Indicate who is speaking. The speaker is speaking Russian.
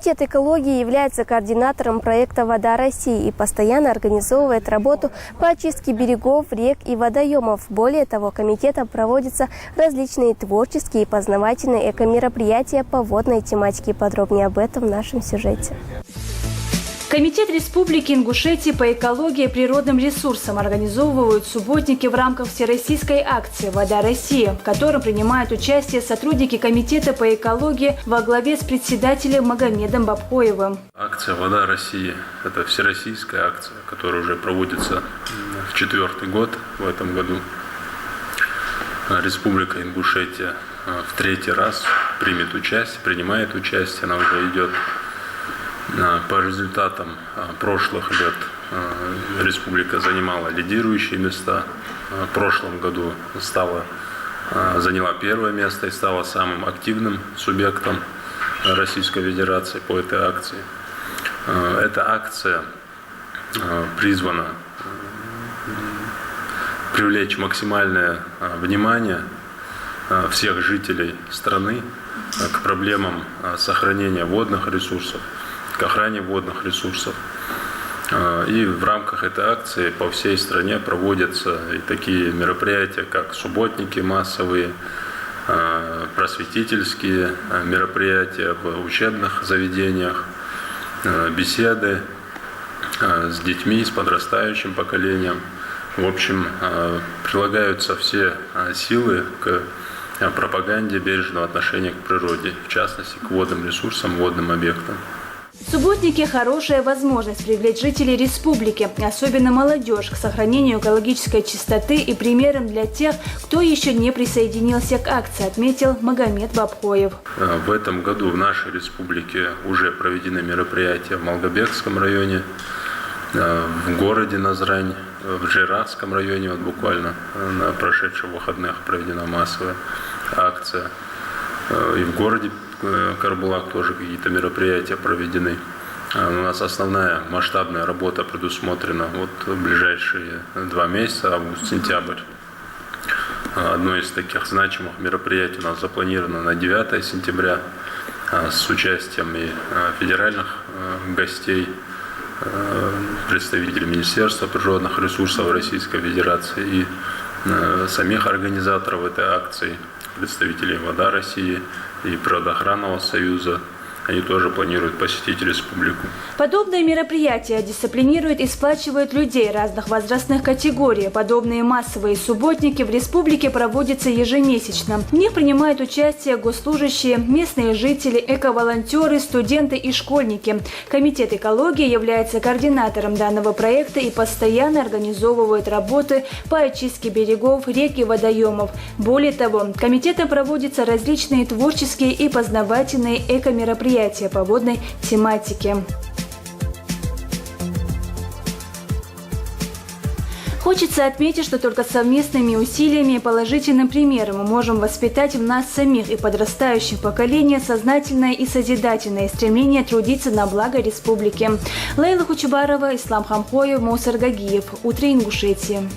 Speaker 1: Комитет экологии является координатором проекта «Вода России» и постоянно организовывает работу по очистке берегов, рек и водоемов. Более того, комитетом проводятся различные творческие и познавательные экомероприятия по водной тематике. Подробнее об этом в нашем сюжете.
Speaker 2: Комитет Республики Ингушетия по экологии и природным ресурсам организовывают субботники в рамках всероссийской акции «Вода России», в котором принимают участие сотрудники Комитета по экологии во главе с председателем Магомедом Бабхоевым.
Speaker 3: Акция «Вода России» – это всероссийская акция, которая уже проводится в 4-й год в этом году. Республика Ингушетия в 3-й раз принимает участие, она уже идет. По результатам прошлых лет республика занимала лидирующие места. В прошлом году заняла 1-е место и стала самым активным субъектом Российской Федерации по этой акции. Эта акция призвана привлечь максимальное внимание всех жителей страны к проблемам сохранения водных ресурсов, к охране водных ресурсов. И в рамках этой акции по всей стране проводятся и такие мероприятия, как субботники массовые, просветительские мероприятия в учебных заведениях, беседы с детьми, с подрастающим поколением. В общем, прилагаются все силы к пропаганде бережного отношения к природе, в частности, к водным ресурсам, водным объектам.
Speaker 2: Субботники – хорошая возможность привлечь жителей республики, особенно молодежь, к сохранению экологической чистоты и примером для тех, кто еще не присоединился к акции, отметил Магомед Бабхоев.
Speaker 3: В этом году в нашей республике уже проведены мероприятия в Малгобекском районе, в городе Назрань, в Жиратском районе, вот буквально на прошедших выходных проведена массовая акция. И в городе Карбулак тоже какие-то мероприятия проведены. У нас основная масштабная работа предусмотрена в ближайшие 2 месяца, август-сентябрь. Одно из таких значимых мероприятий у нас запланировано на 9 сентября с участием и федеральных гостей, представителей Министерства природных ресурсов Российской Федерации и самих организаторов этой акции, представителей «Вода России» и Природоохранного союза. Они тоже планируют посетить республику.
Speaker 2: Подобные мероприятия дисциплинируют и сплачивают людей разных возрастных категорий. Подобные массовые субботники в республике проводятся ежемесячно. В них принимают участие госслужащие, местные жители, эко-волонтеры, студенты и школьники. Комитет экологии является координатором данного проекта и постоянно организовывает работы по очистке берегов, рек и водоемов. Более того, комитетом проводятся различные творческие и познавательные эко-мероприятия по водной тематике. Хочется отметить, что только совместными усилиями и положительным примером мы можем воспитать в нас самих и подрастающем поколении сознательное и созидательное стремление трудиться на благо республики. Лейла Хучубарова, Ислам Хамхоев, Мусар Гагиев. Утро Ингушетии.